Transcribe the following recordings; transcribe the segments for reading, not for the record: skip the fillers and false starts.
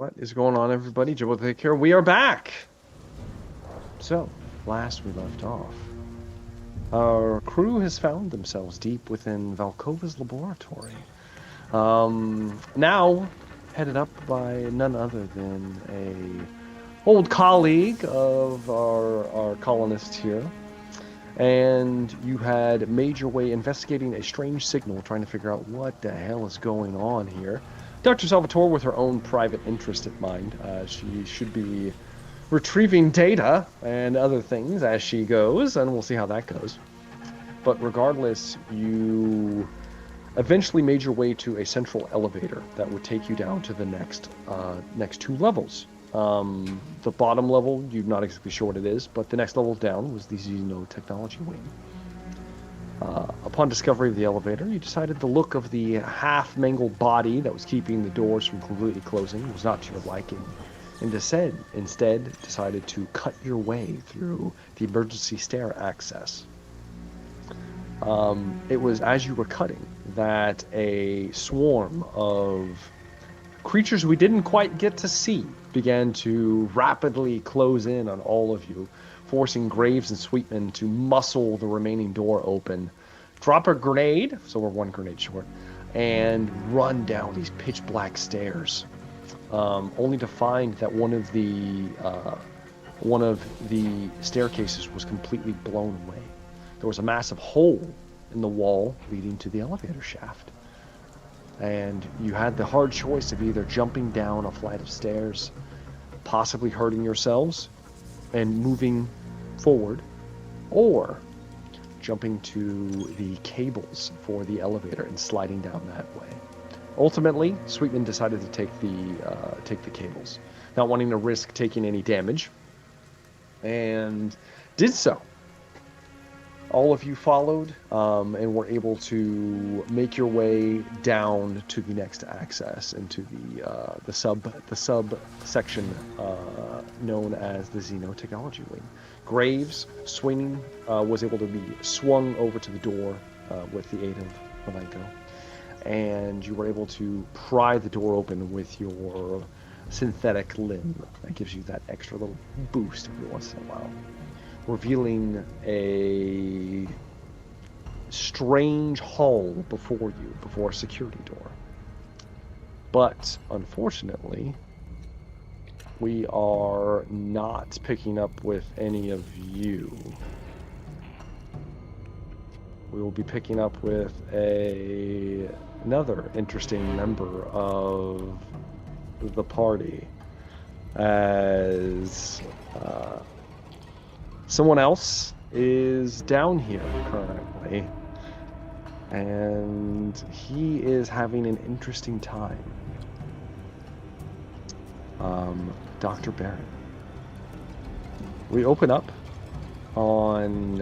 What is going on, everybody? Jibble here. We are back. So, last we left off, our crew has found themselves deep within Valkova's laboratory. Now headed up by none other than a old colleague of our colonists here. And you had made your way investigating a strange signal, trying to figure out what the hell is going on here. Dr. Salvatore, with her own private interest in mind, she should be retrieving data and other things as she goes, and we'll see how that goes. But regardless, you eventually made your way to a central elevator that would take you down to the next two levels. The bottom level, you're not exactly sure what it is, but the next level down was the Xenotechnology wing. Upon discovery of the elevator, you decided the look of the half-mangled body that was keeping the doors from completely closing was not to your liking, and instead decided to cut your way through the emergency stair access. It was as you were cutting that a swarm of creatures we didn't quite get to see began to rapidly close in on all of you, forcing Graves and Sweetman to muscle the remaining door open, drop a grenade, so we're one grenade short, and run down these pitch black stairs, only to find that one of the staircases was completely blown away. There was a massive hole in the wall leading to the elevator shaft. And you had the hard choice of either jumping down a flight of stairs, possibly hurting yourselves and moving forward, or jumping to the cables for the elevator and sliding down that way. Ultimately, Sweetman decided to take the cables, not wanting to risk taking any damage, and did so. All of you followed and were able to make your way down to the next access into the subsection known as the Xenotechnology wing. Graves, swinging, was able to be swung over to the door with the aid of Malenko, and you were able to pry the door open with your synthetic limb. That gives you that extra little boost every once in a while, revealing a strange hall before a security door. But unfortunately, we are not picking up with any of you. We will be picking up with another interesting member of the party, as someone else is down here currently, and he is having an interesting time. Dr. Barron. We open up on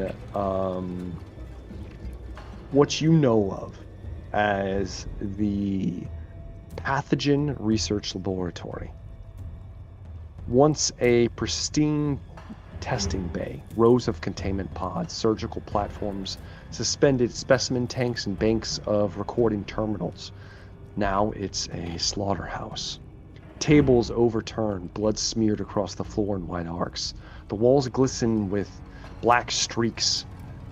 what you know of as the Pathogen Research Laboratory. Once a pristine testing bay, rows of containment pods, surgical platforms, suspended specimen tanks, and banks of recording terminals. Now it's a slaughterhouse. Tables overturned, blood smeared across the floor in wide arcs. The walls glisten with black streaks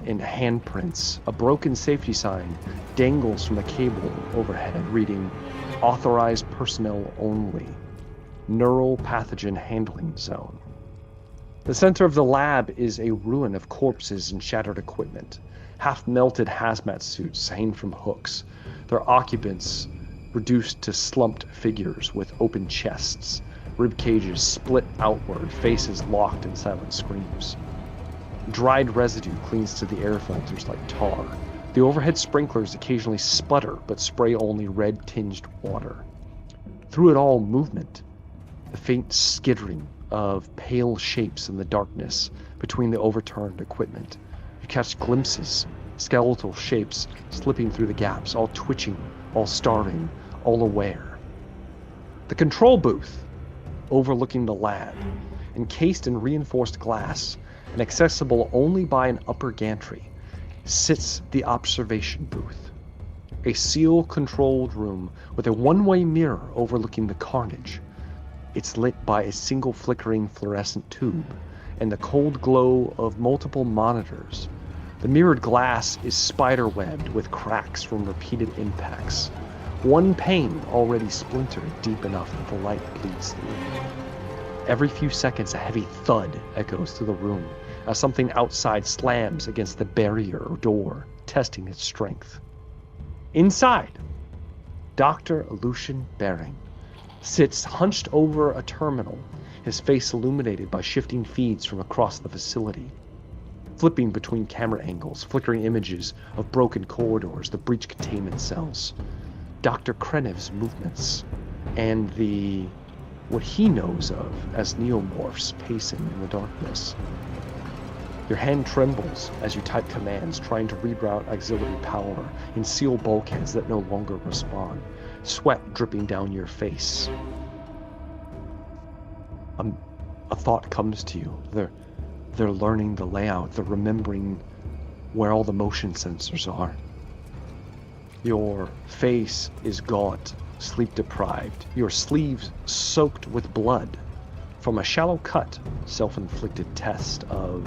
and handprints. A broken safety sign dangles from the cable overhead, reading, "Authorized personnel only. Neural pathogen handling zone." The center of the lab is a ruin of corpses and shattered equipment. Half-melted hazmat suits hang from hooks, their occupants reduced to slumped figures with open chests, rib cages split outward, faces locked in silent screams. Dried residue clings to the air filters like tar. The overhead sprinklers occasionally sputter, but spray only red-tinged water. Through it all, movement. The faint skittering of pale shapes in the darkness between the overturned equipment. You catch glimpses, skeletal shapes slipping through the gaps, all twitching, all starving, all aware. The control booth, overlooking the lab, encased in reinforced glass and accessible only by an upper gantry, sits the observation booth. A seal-controlled room with a one-way mirror overlooking the carnage. It's lit by a single flickering fluorescent tube and the cold glow of multiple monitors. The mirrored glass is spiderwebbed with cracks from repeated impacts. One pane already splintered deep enough that the light bleeds through. Every few seconds, a heavy thud echoes through the room as something outside slams against the barrier or door, testing its strength. Inside, Dr. Lucian Bering sits hunched over a terminal, his face illuminated by shifting feeds from across the facility. Flipping between camera angles, flickering images of broken corridors, the breach containment cells, Dr. Krenev's movements, and what he knows of as neomorphs pacing in the darkness. Your hand trembles as you type commands, trying to reroute auxiliary power in sealed bulkheads that no longer respond, sweat dripping down your face. A thought comes to you. They're learning the layout. They're remembering where all the motion sensors are. Your face is gaunt, sleep-deprived, your sleeves soaked with blood from a shallow cut, self-inflicted test of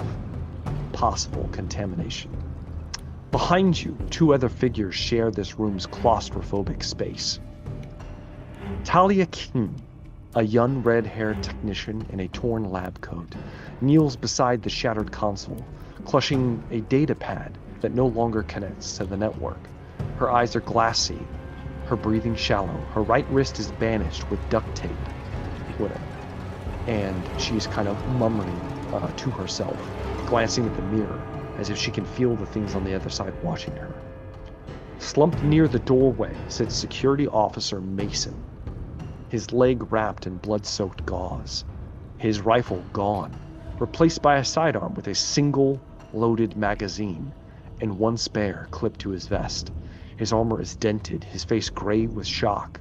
possible contamination. Behind you, two other figures share this room's claustrophobic space. Talia King, a young red-haired technician in a torn lab coat, kneels beside the shattered console, clutching a data pad that no longer connects to the network. Her eyes are glassy, her breathing shallow. Her right wrist is bandaged with duct tape, and she's kind of murmuring to herself, glancing at the mirror as if she can feel the things on the other side watching her. Slumped near the doorway sits Security Officer Mason, his leg wrapped in blood-soaked gauze, his rifle gone, replaced by a sidearm with a single loaded magazine and one spare clipped to his vest. His armor is dented, his face gray with shock.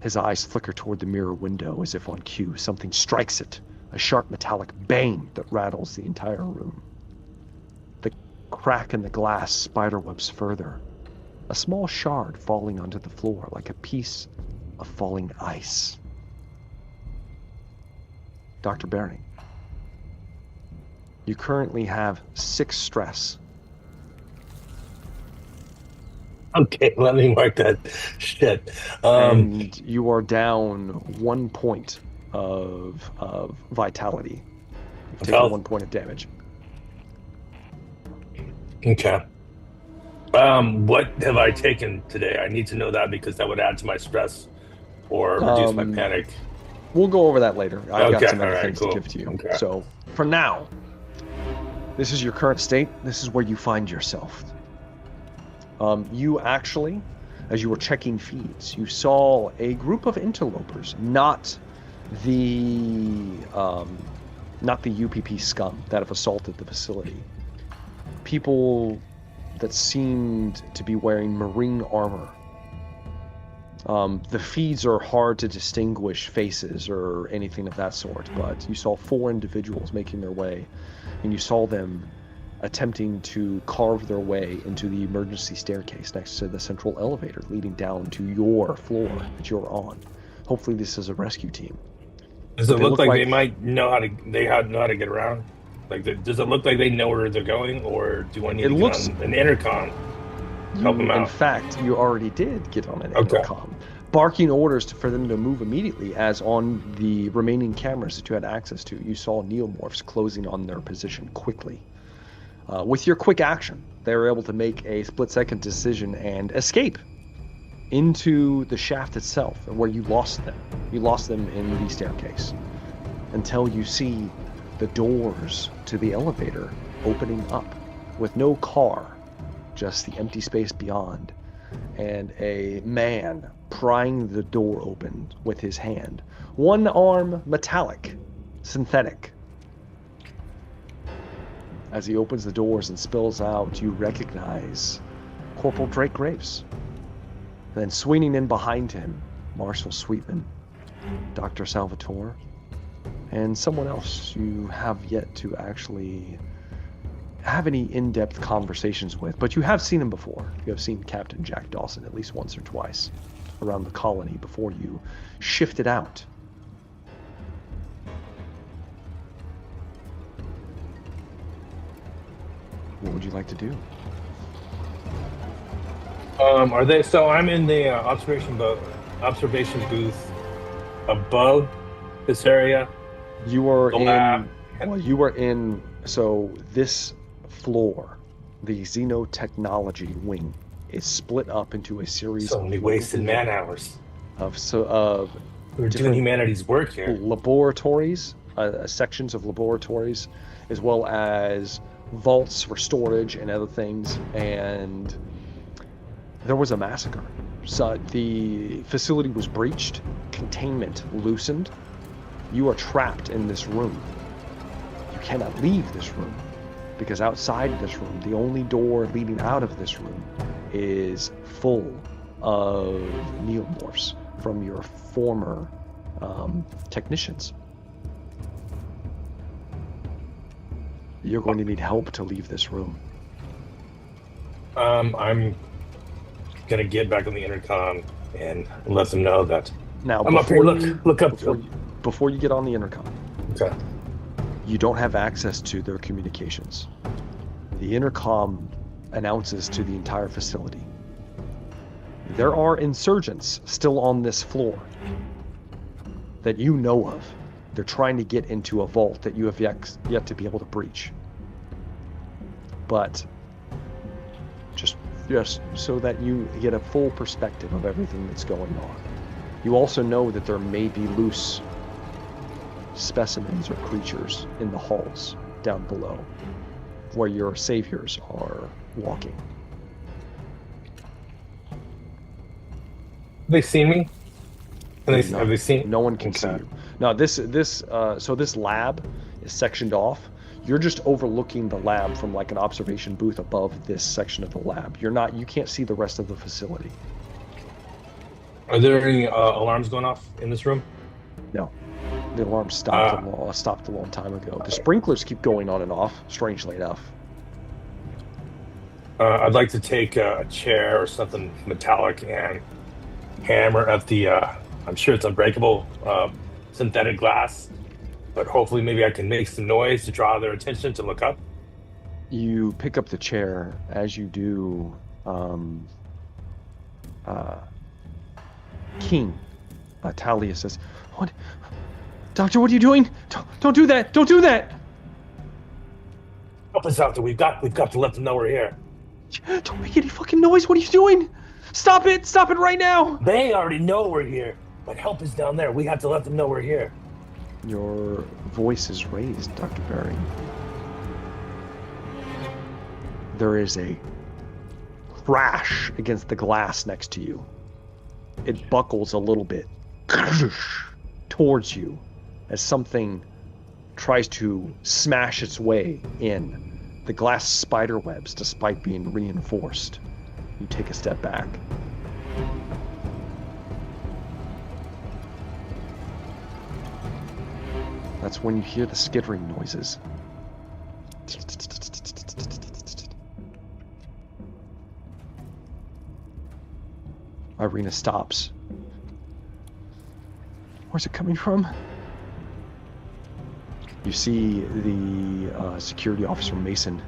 His eyes flicker toward the mirror window as if on cue. Something strikes it, a sharp metallic bang that rattles the entire room. The crack in the glass spiderwebs further, a small shard falling onto the floor like a piece of falling ice. Dr. Bering, you currently have 6 stress. Okay, let me mark that shit. And you are down 1 point of vitality. You've taken 1 point of damage. Okay. What have I taken today? I need to know that because that would add to my stress or reduce my panic. We'll go over that later. I've got some other things cool. to give to you. Okay. So, for now, this is your current state. This is where you find yourself. You actually, as you were checking feeds, you saw a group of interlopers, not the UPP scum that have assaulted the facility. People that seemed to be wearing marine armor. The feeds are hard to distinguish faces or anything of that sort, but you saw 4 individuals making their way, and you saw them attempting to carve their way into the emergency staircase next to the central elevator leading down to your floor that you're on. Hopefully this is a rescue team. Does it look like they might know how to get around? Does it look like they know where they're going, or do I need to get on an intercom? Help them out. In fact, you already did get on an intercom, barking orders for them to move immediately, as on the remaining cameras that you had access to, you saw neomorphs closing on their position quickly. With your quick action, they were able to make a split-second decision and escape into the shaft itself, where you lost them. You lost them in the staircase until you see the doors to the elevator opening up with no car, just the empty space beyond, and a man prying the door open with his hand. One arm metallic, synthetic. As he opens the doors and spills out, you recognize Corporal Drake Graves. Then swinging in behind him, Marshal Sweetman, Dr. Salvatore, and someone else you have yet to actually have any in-depth conversations with, but you have seen him before. You have seen Captain Jack Dawson at least once or twice. around the colony before you shifted out. What would you like to do? Are they? So I'm in the observation booth above this area. You are The lab. Well, you are in. So this floor, the xenotechnology wing, is split up into a series. So many wasted man hours. We're doing humanity's work here. Laboratories, sections of laboratories, as well as vaults for storage and other things. And there was a massacre. So the facility was breached, containment loosened. You are trapped in this room. You cannot leave this room, because outside this room, the only door leading out of this room is full of neomorphs from your former technicians. You're going to need help to leave this room. I'm gonna get back on the intercom and let them know that Now, I'm up here. Look up. Before you get on the intercom, Okay. you don't have access to their communications. The intercom announces to the entire facility, there are insurgents still on this floor that you know of. They're trying to get into a vault that you have yet to be able to breach. But just so that you get a full perspective of everything that's going on. You also know that there may be loose specimens or creatures in the halls down below where your saviors are walking. Have they seen me? Have they seen? No one can see you. Now this lab is sectioned off. You're just overlooking the lab from like an observation booth above this section of the lab. You can't see the rest of the facility. Are there any alarms going off in this room? No. The alarm stopped a long time ago. The sprinklers keep going on and off, strangely enough. I'd like to take a chair or something metallic and hammer at the, I'm sure it's unbreakable, synthetic glass, but hopefully maybe I can make some noise to draw their attention to look up. You pick up the chair. As you do, King, Talia says, "What? Doctor, what are you doing? Don't do that! Don't do that!" Help us out, though. We've got to let them know we're here. Don't make any fucking noise. What are you doing? Stop it! Stop it right now! They already know we're here, but help is down there. We have to let them know we're here. Your voice is raised, Dr. Berry. There is a crash against the glass next to you. It buckles a little bit towards you as something tries to smash its way in. The glass spider webs, despite being reinforced. You take a step back. That's when you hear the skittering noises. Irina stops. Where's it coming from? You see the security officer, Mason.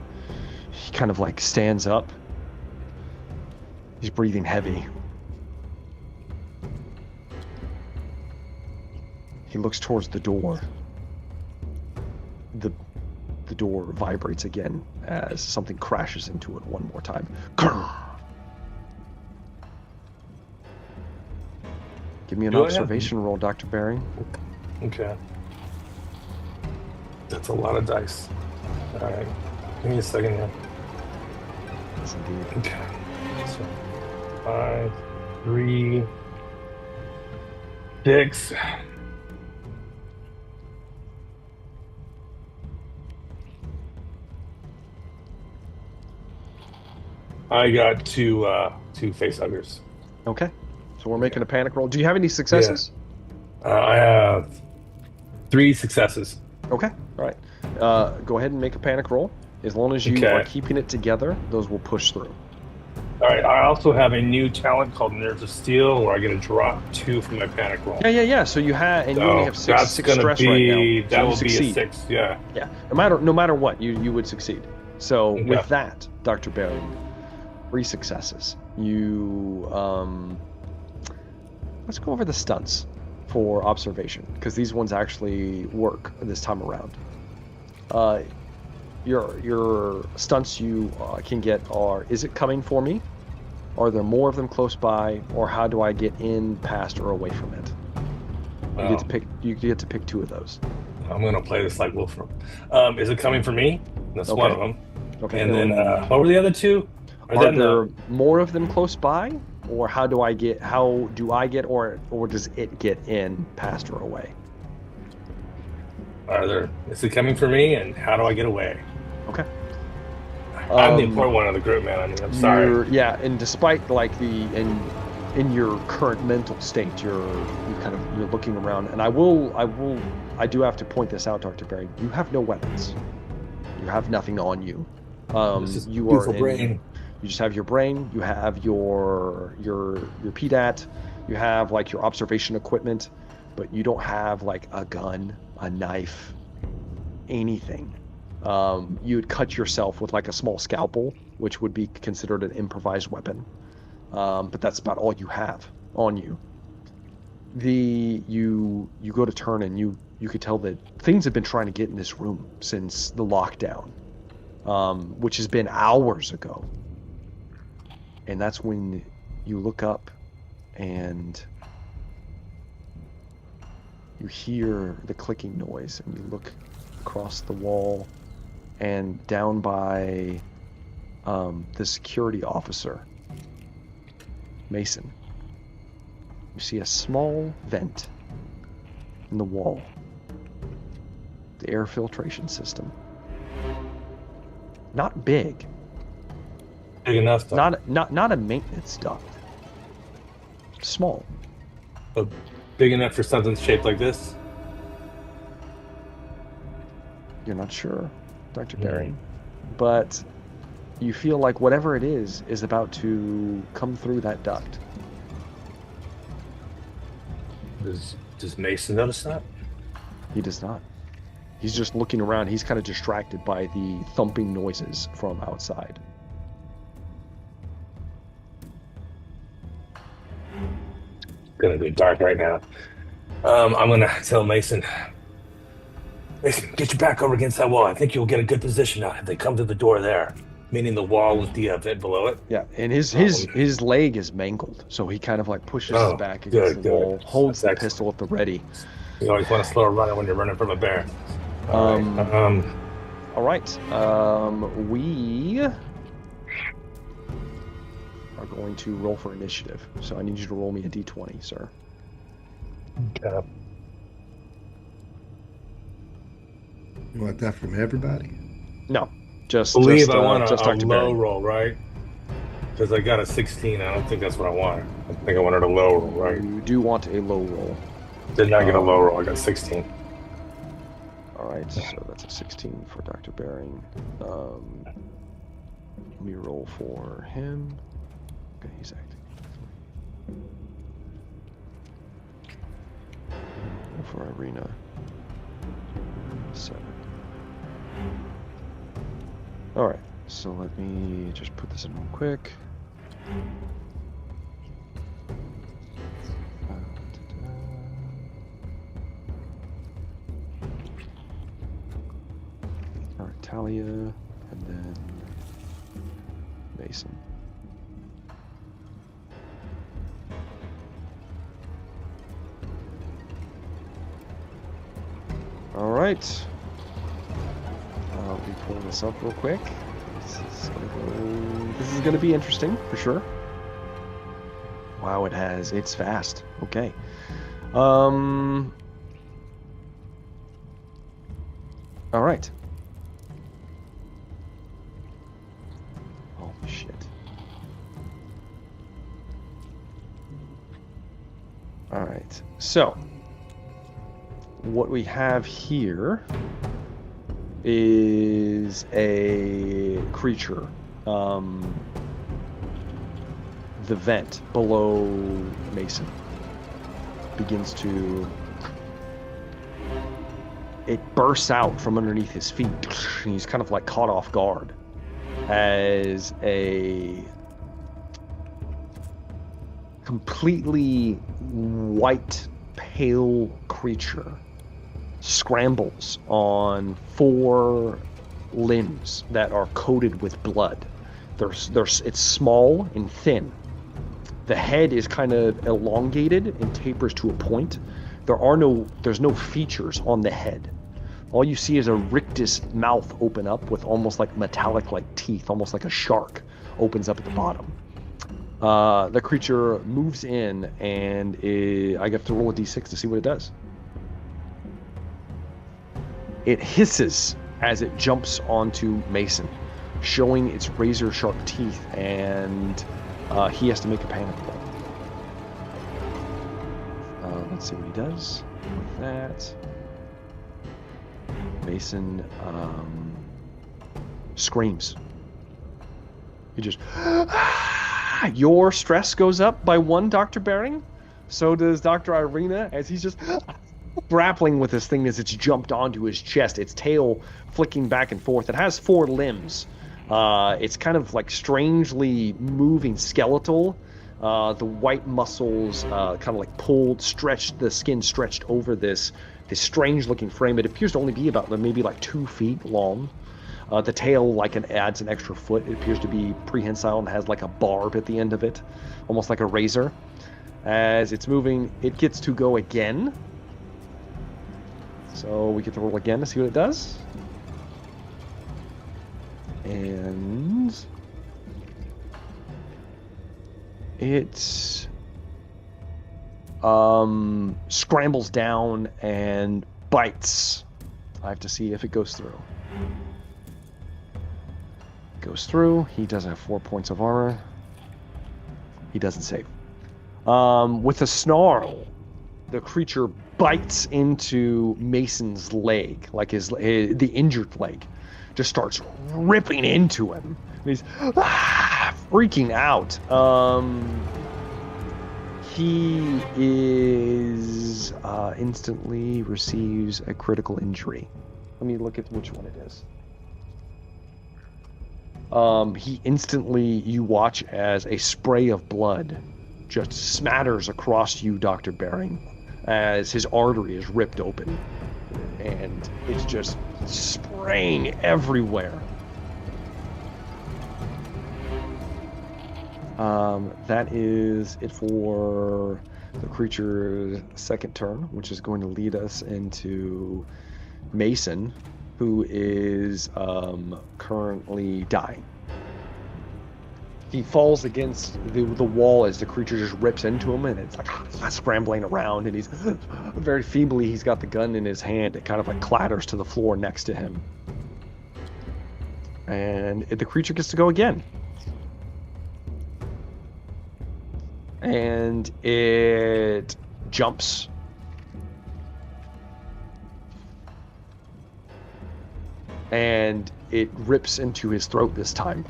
He kind of like stands up. He's breathing heavy. He looks towards the door. The door vibrates again as something crashes into it one more time. Give me an observation roll, Dr. Baring. Okay. That's a lot of dice. All right. Give me a second here. Yes, indeed. Okay. So, 5, 3, 6. I got two facehuggers. Okay. So we're making a panic roll. Do you have any successes? Yeah. I have 3 successes. Okay. All right. Go ahead and make a panic roll. As long as you are keeping it together, those will push through. All right. I also have a new talent called Nerves of Steel, where I get a drop 2 from my panic roll. Yeah. So you have, and you only So have that's six gonna stress right now, be so that you will be a succeed. 6. Yeah. Yeah, no matter what, you would succeed. So Okay. with that, Dr. Barry, 3 successes. You let's go over the stunts for observation because these ones actually work this time around. Your stunts you can get are: is it coming for me? Are there more of them close by? Or how do I get in, past, or away from it? You get to pick. You get to pick 2 of those. I'm gonna play this like Wolfram. Is it coming for me? That's one Okay. of them. Okay. And then what were the other 2? Or Are then there more of them close by? Or how do I get, or does it get in, past, or away? is it coming for me? And how do I get away? Okay. I'm the important one of the group, man. I mean, I'm sorry. Yeah, and despite like in your current mental state, you're looking around, and I do have to point this out, Dr. Barry. You have no weapons. You have nothing on you. This is You beautiful are brain. You just have your brain. You have your PDAT. You have like your observation equipment, but you don't have like a gun, a knife, anything. You'd cut yourself with like a small scalpel, which would be considered an improvised weapon. But that's about all you have on you. You go to turn, and you could tell that things have been trying to get in this room since the lockdown, which has been hours ago. And that's when you look up and you hear the clicking noise, and you look across the wall and down by the security officer, Mason. You see a small vent in the wall. The air filtration system. Not big. Big enough, though. Not a maintenance duct. Small. But big enough for something shaped like this. You're not sure, Dr. Barry. But you feel like whatever it is about to come through that duct. Does Mason notice that? He does not. He's just looking around. He's kind of distracted by the thumping noises from outside. It's gonna be dark right now. I'm gonna tell Mason. Mason, get your back over against that wall. I think you'll get a good position now if they come to the door there, meaning the wall with the vent below it. Yeah, and his leg is mangled, so he kind of like pushes his back against the wall, holds the pistol at the ready. You always want to slow a runner when you're running from a bear. All right. We are going to roll for initiative. So I need you to roll me a d20, sir. Okay. You want that from everybody? No, just I want just a Dr. low Barry. roll, right? Because I got a 16. I don't think that's what I want. I think I wanted a low roll, right? You do want a low roll. Did not get a low roll. I got 16. All right, so that's a 16 for Dr. Baring. Let me roll for him. Okay, he's acting. Roll for Irina. 7. All right, so let me just put this in real quick. All right, Talia, and then Mason. All right. I'll be pulling this up real quick. This is gonna be interesting for sure. Wow, it's fast. Okay. All right. Holy shit. All right. So, what we have here is a creature. the vent below Mason begins to... It bursts out from underneath his feet. And he's kind of like caught off guard as a completely white, pale creature scrambles on 4 limbs that are coated with blood. It's small and thin. The head is kind of elongated and tapers to a point. There's no features on the head. All you see is a rictus mouth open up with almost like metallic-like teeth, almost like a shark opens up at the bottom. The creature moves in, and I get to roll a d6 to see what it does. It hisses as it jumps onto Mason, showing its razor-sharp teeth, and he has to make a panic roll. Let's see what he does with that. Mason screams. He just... Your stress goes up by 1, Dr. Bering. So does Dr. Irina, as he's just grappling with this thing as it's jumped onto his chest, its tail flicking back and forth. It has 4 limbs. It's kind of like strangely moving skeletal. The white muscles kind of like pulled, stretched, the skin stretched over this strange looking frame. It appears to only be about maybe like 2 feet long. The tail adds an extra foot. It appears to be prehensile and has like a barb at the end of it, almost like a razor. As it's moving, it gets to go again. So we get to roll again to see what it does. And it scrambles down and bites. I have to see if it goes through. Goes through. He does have 4 points of armor. He doesn't save. With a snarl, the creature bites into Mason's leg, like the injured leg, just starts ripping into him. And he's freaking out. He is instantly receives a critical injury. Let me look at which one it is. He instantly, you watch as a spray of blood just smatters across you, Dr. Bering, as his artery is ripped open. And it's just spraying everywhere. That is it for the creature's second turn, which is going to lead us into Mason, who is currently dying. He falls against the wall as the creature just rips into him, and it's like scrambling around, and he's very feebly, he's got the gun in his hand. It kind of like clatters to the floor next to him. And the creature gets to go again. And it jumps. And it rips into his throat this time.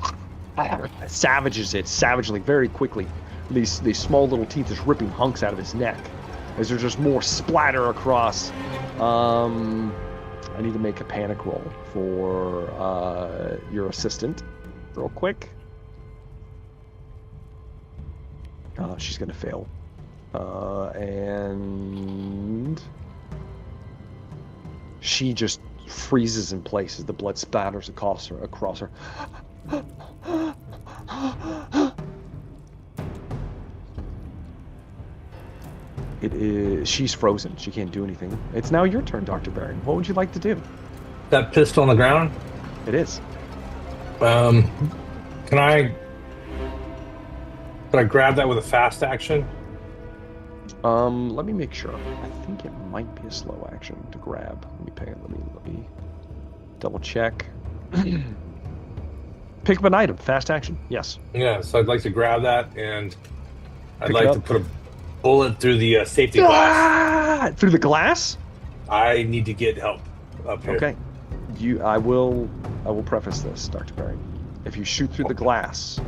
Savages it savagely, very quickly. These small little teeth just ripping hunks out of his neck as there's just more splatter across. I need to make a panic roll for your assistant real quick. She's gonna fail. And she just freezes in place as the blood splatters across her. She's frozen. She can't do anything. It's now your turn, Dr. Bering. What would you like to do? That pistol on the ground? It is. Can I grab that with a fast action? Let me make sure. I think it might be a slow action to grab. Let me double check. Pick up an item, fast action. Yes. Yeah, so I'd like to grab that, and I'd like to put a bullet through the safety glass. Through the glass? I need to get help up here. Okay. I will preface this, Dr. Bering. If you shoot through the glass,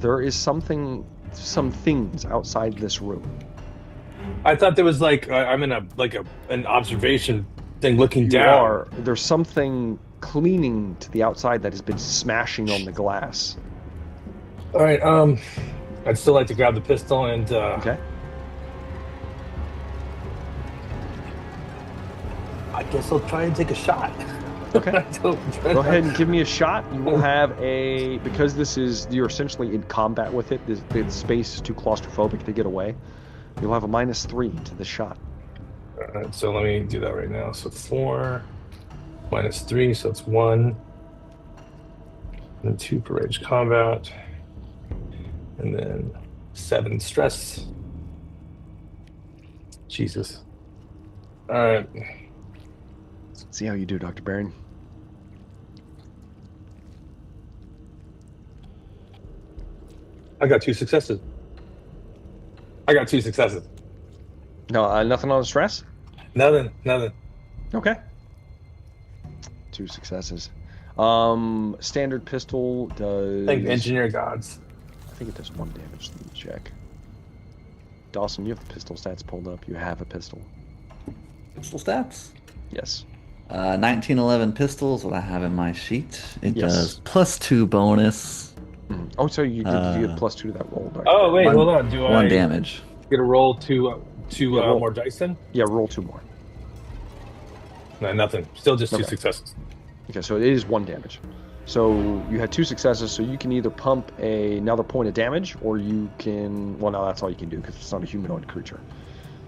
there is some things outside this room. I thought there was like I'm in an observation thing looking You down. are. There's something cleaning to the outside that has been smashing on the glass. All right. I'd still like to grab the pistol and Okay. I guess I'll try and take a shot. Okay. Go ahead and give me a shot. You will have because you're essentially in combat with it. The space is too claustrophobic to get away. You'll have a -3 to the shot. All right, so let me do that right now. So 4 -3, so it's 1. And 2 for rage combat. And then 7 stress. Jesus. All right. See how you do, Dr. Baron. I got 2 successes. No, nothing on the stress? Nothing. Okay. 2 successes. Standard pistol does... Thank engineer gods. I think it does 1 damage. Let me check. Dawson, you have the pistol stats pulled up. You have a pistol. Pistol stats? Yes. 1911 pistols, what I have in my sheet. It Yes. does +2 bonus. Oh, so you get +2 to that roll. Dr. Oh wait, One- hold on. Do 1 I damage. get a roll two roll. more dice then? Yeah, roll 2 more. No, nothing. Still just 2 Okay. successes. Okay, so it is 1 damage. So you had 2 successes, so you can either pump another point of damage, or you can... Well, no, that's all you can do, because it's not a humanoid creature.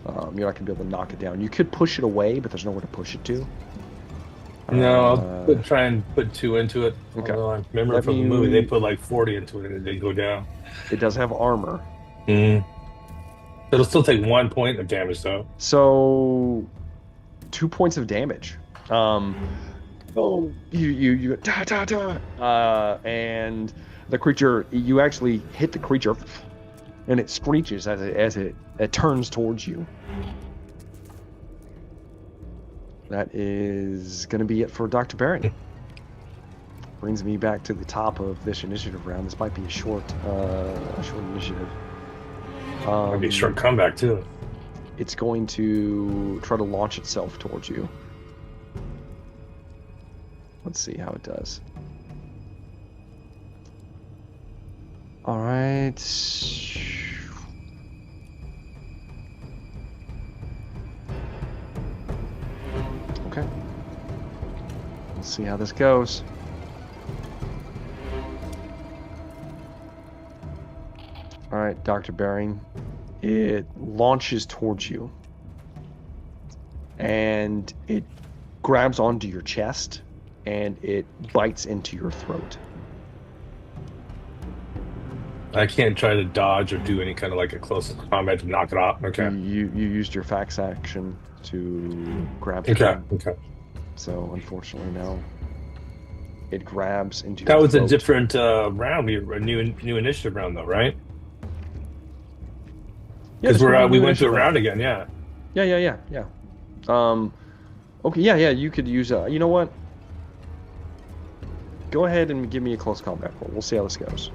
You're not going to be able to knock it down. You could push it away, but there's nowhere to push it to. No, I'll try and put 2 into it. Okay. Although I remember Let from the me- movie, they put like 40 into it and it didn't go down. It does have armor. It'll still take 1 point of damage though. So 2 points of damage. You da da da, and the creature, you actually hit the creature, and it screeches as it turns towards you. That is going to be it for Dr. Barron. Brings me back to the top of this initiative round. This might be a short initiative. Might be a short comeback too. It's going to try to launch itself towards you. Let's see how it does. All right. Okay. Let's see how this goes. All right, Dr. Baring. It launches towards you. And it grabs onto your chest. And it bites into your throat. I can't try to dodge or do any kind of like a close combat to knock it off. Okay. You used your fax action to grab Okay. him. Okay. So unfortunately now it grabs into That your was a throat. different round. A new initiative round though, right? Yeah, Because this would be we new went to a initiative. round again. Yeah. Yeah. Okay, yeah, you could use you know what? Go ahead and give me a close combat roll. We'll see how this goes.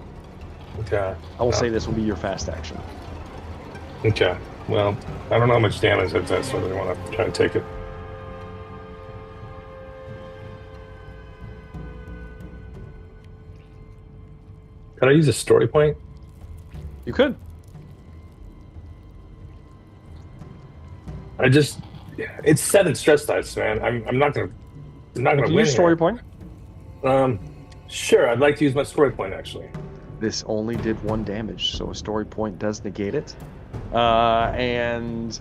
Okay. I will say this will be your fast action. Okay. Well, I don't know how much damage it does, so I really want to try to take it. Could I use a story point? You could. It's 7 stress dice, man. I'm not gonna You win use here. story point. Sure. I'd like to use my story point actually. This only did 1 damage, so a story point does negate it. And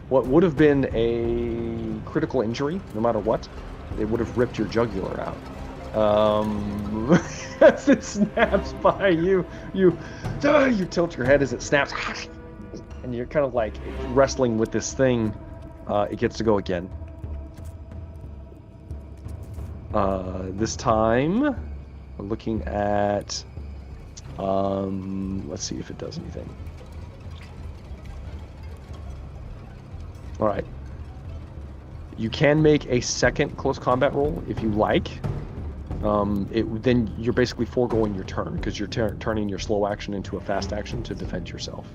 what would have been a critical injury, no matter what, it would have ripped your jugular out. As it snaps by you, you tilt your head as it snaps, and you're kind of like wrestling with this thing. It gets to go again. This time, we're looking at. Let's see if it does anything. All right. You can make a second close combat roll if you like. then you're basically foregoing your turn because you're turning your slow action into a fast action to defend yourself.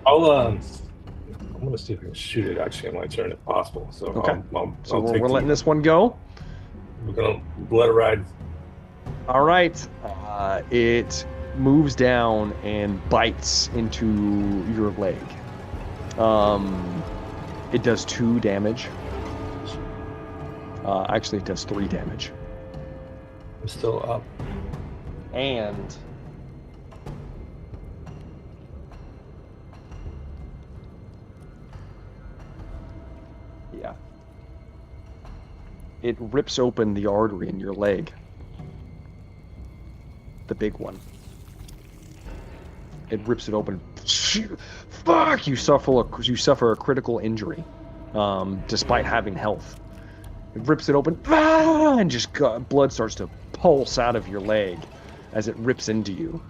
I'm gonna see if I can shoot it actually on my turn if possible. So Okay. So I'll we're take letting this one go. We're gonna let it ride. All right. It moves down and bites into your leg. It does 2 damage. Actually, it does 3 damage. I'm still up. And yeah, it rips open the artery in your leg, the big one. It rips it open. Fuck! You suffer a critical injury, despite having health. It rips it open, and just blood starts to pulse out of your leg as it rips into you.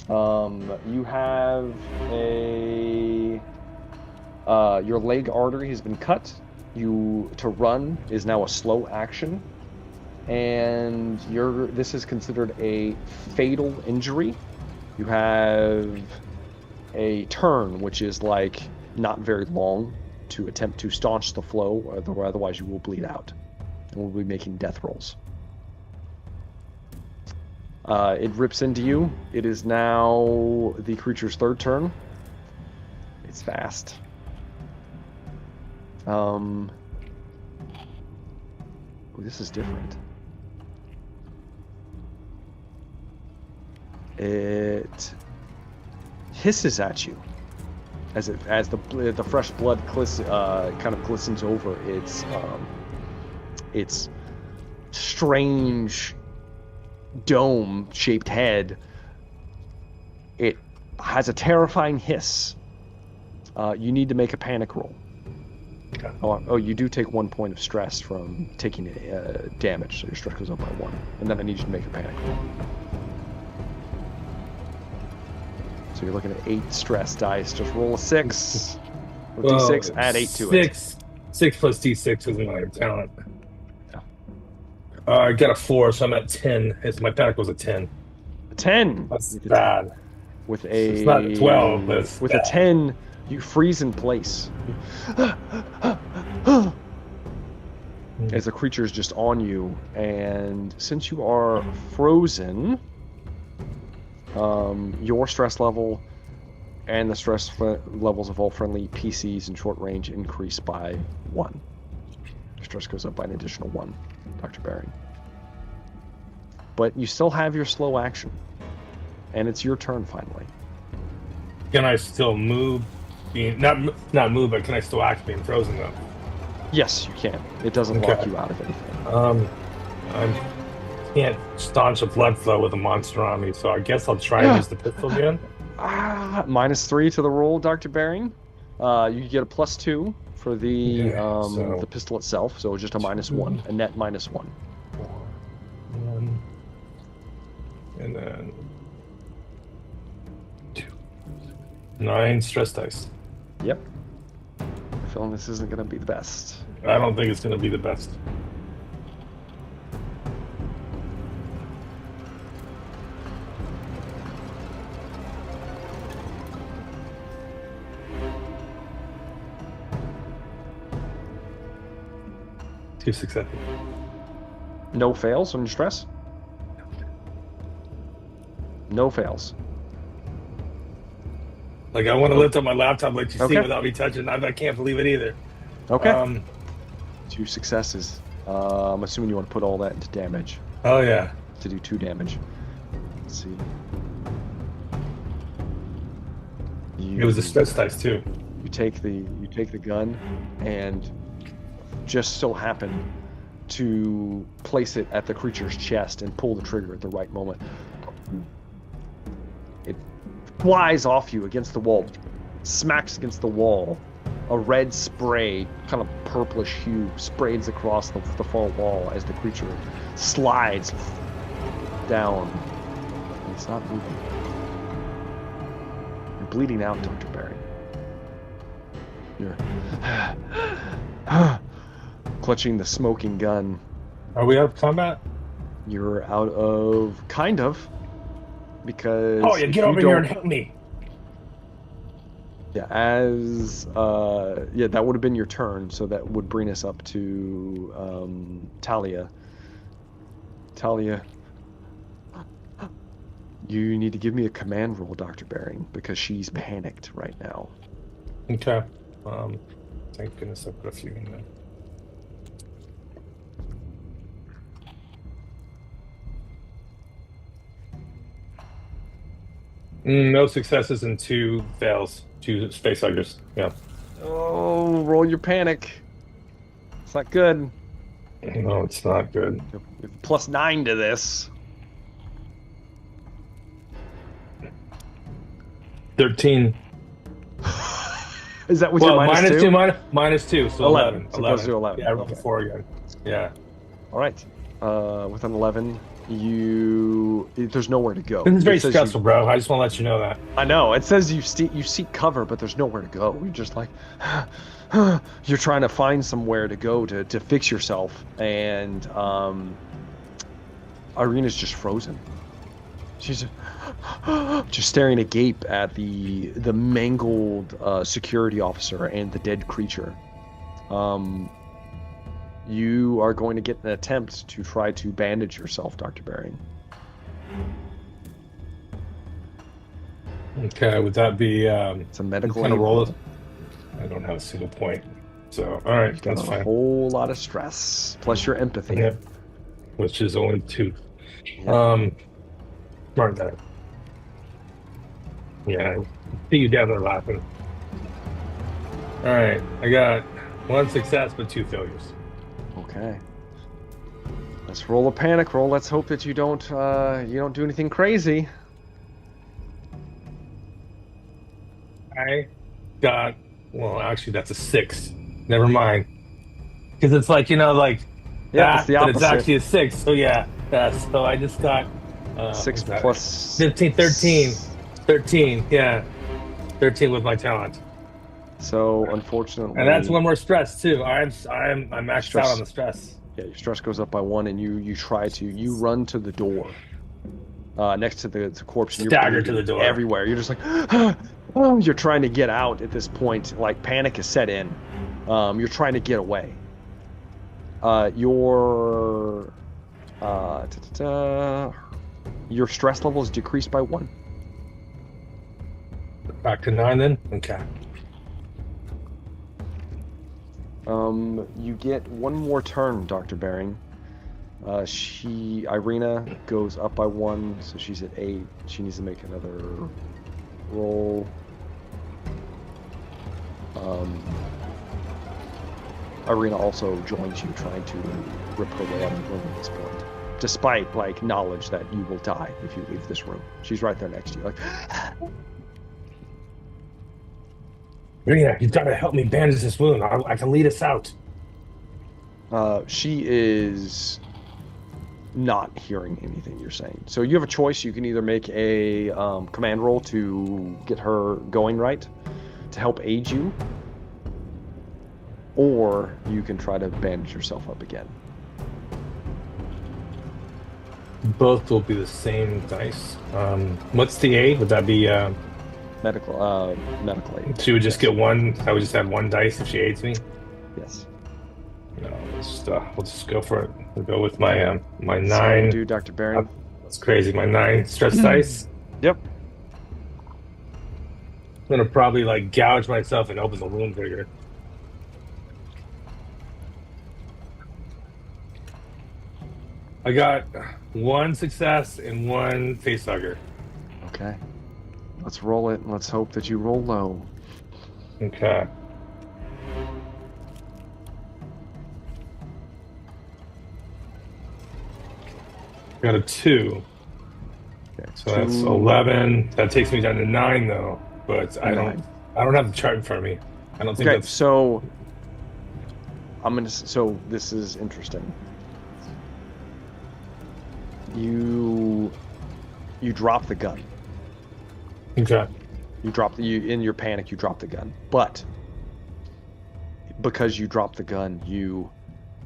You have your leg artery has been cut. To run is now a slow action, and this is considered a fatal injury. You have a turn, which is like not very long, to attempt to staunch the flow, or otherwise you will bleed out. And we'll be making death rolls. It rips into you. It is now the creature's third turn. It's fast. Ooh, this is different. It hisses at you as the fresh blood kind of glistens over its strange dome-shaped head. It has a terrifying hiss. You need to make a panic roll. Okay. Oh, you do take 1 point of stress from taking damage, so your stress goes up by 1. And then I need you to make a panic roll. So you're looking at 8 stress dice. Just roll a 6. Or d6, add 8 to it. 6 plus d6 is my talent. Yeah. I got a 4, so I'm at 10. My panic was a 10. A 10. That's bad. With it's not a 12, but with bad. A 10, you freeze in place. As the creature is just on you, and since you are frozen, your stress level and the stress levels of all friendly PCs in short range increase by 1. Your stress goes up by an additional 1, Dr. Baring. But you still have your slow action, and it's your turn finally. Can I still move? Not move, but can I still act being frozen though? Yes, you can. It doesn't lock you out of anything. I can't staunch a blood flow with a monster on me, so I guess I'll try and use the pistol again. -3 to the roll, Dr. Baring. You get a +2 for the pistol itself, so just a -1, a net -1. 4, 1, and then 2, 9 stress dice. Yep. I'm feeling this isn't going to be the best. I don't think it's going to be the best. Two successes. No fails on your stress? No fails. Like, I want to lift up my laptop, let you see without me touching. I can't believe it either. Okay. 2 successes. I'm assuming you want to put all that into damage. Oh, yeah. To do 2 damage. Let's see. It was a stress dice, too. You take the gun and just so happen to place it at the creature's chest and pull the trigger at the right moment. It flies off you against the wall, smacks against the wall. A red spray, kind of purplish hue, sprays across the far wall as the creature slides down. And it's not moving. You're bleeding out, Dr. Barry. You're clutching the smoking gun. Are we out of combat? You're out of kind of because Oh, yeah, if get you over here don't- and help me. Yeah, that would have been your turn, so that would bring us up to Talia. Talia, you need to give me a command roll, Dr. Bering, because she's panicked right now. Okay. Thank goodness I put a few in there. No successes and 2 fails. 2 space huggers. Yeah. Oh, roll your panic. It's not good. No, it's not good. You're +9 to this. 13. Is that with Well, your minus -2? 2, minus 2, so 11. 11. So close to 11. Yeah, I rolled Okay. the 4 again. Yeah. All right. With an 11, there's nowhere to go. This is very It says stressful, bro. I just want to let you know that. I know. It says you seek cover, but there's nowhere to go. You're just like, you're trying to find somewhere to go to fix yourself, and Irina's just frozen. She's just staring agape at the mangled security officer and the dead creature. You are going to get an attempt to try to bandage yourself, Dr. Bering. Okay, would that be It's a medical kind of aid roll? I don't have a single point. So, all right, You've got that's a fine. whole lot of stress, plus your empathy. Yeah. Which is only 2. Yeah. Smart guy. Yeah, I see you down there laughing. All right, I got 1 success but 2 failures. Okay. Let's roll a panic roll. Let's hope that you don't do anything crazy. I got, well, actually, that's a 6. Never mind. Because it's like, like Yeah, it's the but it's opposite. actually a 6. So, yeah. So I just got 6 what's that? plus 15, 13. 13, yeah. 13 with my talent. So unfortunately, And that's 1 more stress, too. I'm maxed Stress. out on the stress. Yeah, your stress goes up by 1, and you run to the door next to the corpse. And Stagger you're to the door. everywhere. You're just like, oh, you're trying to get out at this point. Like panic is set in. You're trying to get away. Your stress level is decreased by 1. Back to 9 then? Okay. You get 1 more turn, Dr. Bering. Irina goes up by 1, so she's at 8. She needs to make another roll. Irina also joins you, trying to rip her way out of the room at this point, despite knowledge that you will die if you leave this room. She's right there next to you, like. Rina, you've got to help me bandage this wound. I can lead us out. She is not hearing anything you're saying. So you have a choice. You can either make a command roll to get her going right, to help aid you, or you can try to bandage yourself up again. Both will be the same dice. What's the aid? Would that be... Medical aid. She would just get 1. I would just add 1 dice if she aids me. Yes. No, we'll just go for it. We'll go with my my 9. So do Dr. Bering. That's crazy. My 9 stress dice. Yep. I'm gonna probably gouge myself and open the wound bigger. I got 1 success and 1 facehugger. Okay. Let's roll it, and let's hope that you roll low. Okay. Got a 2. Okay. So that's 2. 11. That takes me down to 9 though. But I don't have the chart in front of me. I don't think Okay, that's so so this is interesting. You drop the gun. okay. In your panic, you drop the gun. But because you dropped the gun, you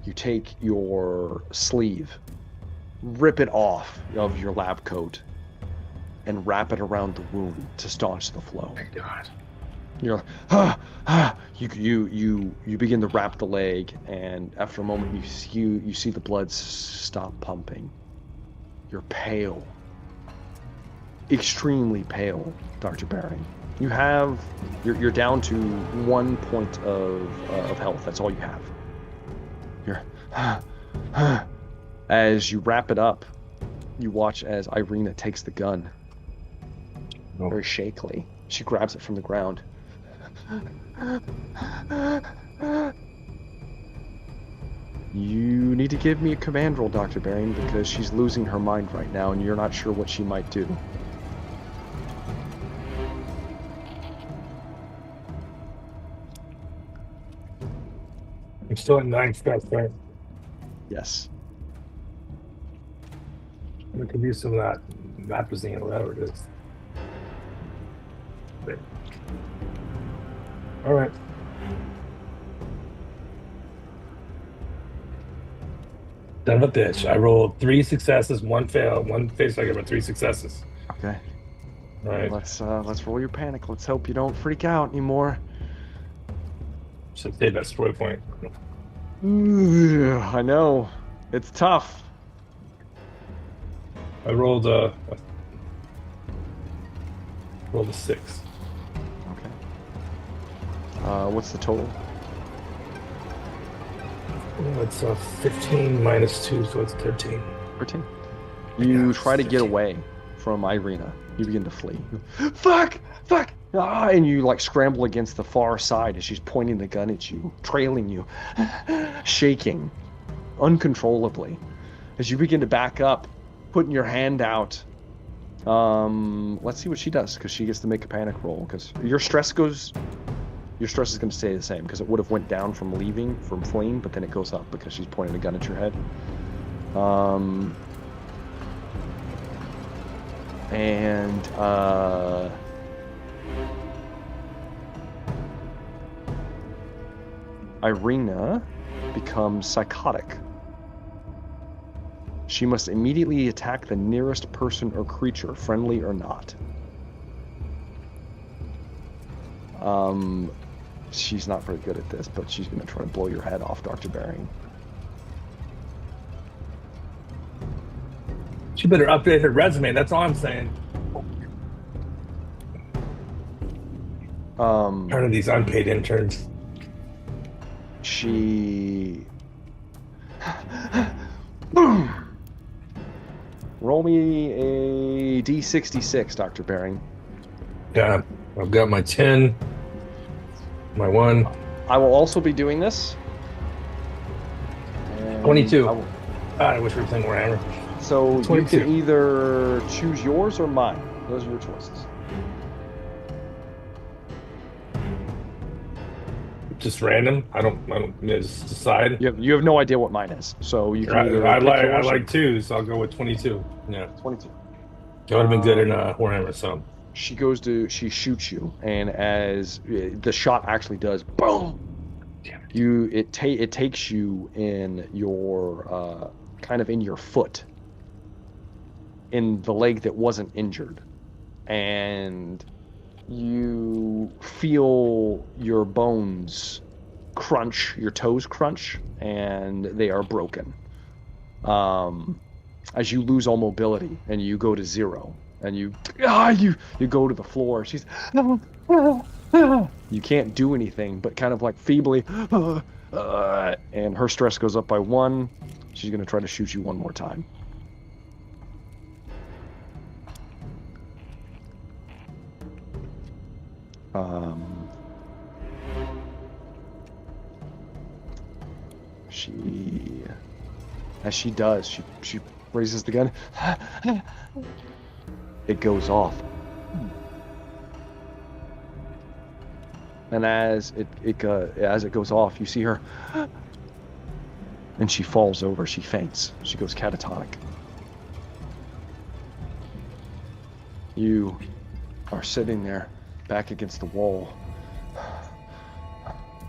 You take your sleeve, rip it off of your lab coat, and wrap it around the wound to staunch the flow. Thank God. You're like, you begin to wrap the leg, and after a moment, you see the blood stop pumping. You're pale, extremely pale, Dr. Baring. You're down to 1 point of health. That's all you have. As you wrap it up, you watch as Irina takes the gun. Oh. Very shakily. She grabs it from the ground. You need to give me a command roll, Dr. Baring, because she's losing her mind right now and you're not sure what she might do. I'm still at 9 stress, right? Yes. We could use some of that Mapazine or whatever it is. But... All right. Son of a bitch. I rolled 3 successes, 1 fail, 1 face. I got 3 successes. Okay. All right. Let's roll your panic. Let's hope you don't freak out anymore. So save that story point. I know. It's tough. I rolled a 6. Okay. What's the total? It's 15 minus 2, so it's 13. 13. You Yeah, try to get 15. away from Irina. You begin to flee. Fuck! Fuck! Ah, and you like scramble against the far side as she's pointing the gun at you, trailing you, shaking uncontrollably. As you begin to back up, putting your hand out. Let's see what she does, because she gets to make a panic roll. Because your stress is going to stay the same, because it would have went down from fleeing, but then it goes up because she's pointing a gun at your head. Irina becomes psychotic. She must immediately attack the nearest person or creature, friendly or not. She's not very good at this, but she's going to try to blow your head off, Dr. Baring. She better update her resume. That's all I'm saying. Turn of these unpaid interns. She... Boom! Roll me a D66, Dr. Baring. Yeah, I've got my 10, my 1. I will also be doing this. And 22. I will- I wish we were playing Warhammer. So you 22. can either choose yours or mine. Those are your choices. Just random. I don't just decide. You have no idea what mine is, so you can either I pick like yours or- 2, so I'll go with 22. Yeah, 22. that would have been good in Warhammer. So She shoots you, and as the shot actually does, boom! Damn it. It takes you in your kind of in your foot, in the leg that wasn't injured, and you feel your bones crunch, your toes crunch, and they are broken. As you lose all mobility and you go to 0, and you go to the floor. She's you can't do anything but kind of like feebly, and her stress goes up by 1. She's gonna try to shoot you one more time. As she does, she raises the gun. It goes off. And as it goes off, you see her, and she falls over. She faints. She goes catatonic. You are sitting there, back against the wall,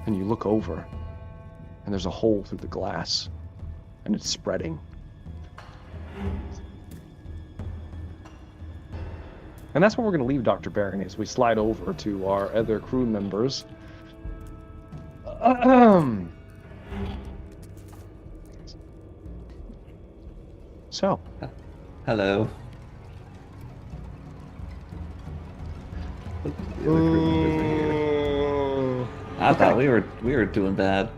and you look over, and and there's a hole through the glass, and it's spreading. And that's where we're going to leave Dr. Barron as we slide over to our other crew members. So, Hello. I thought we were doing bad.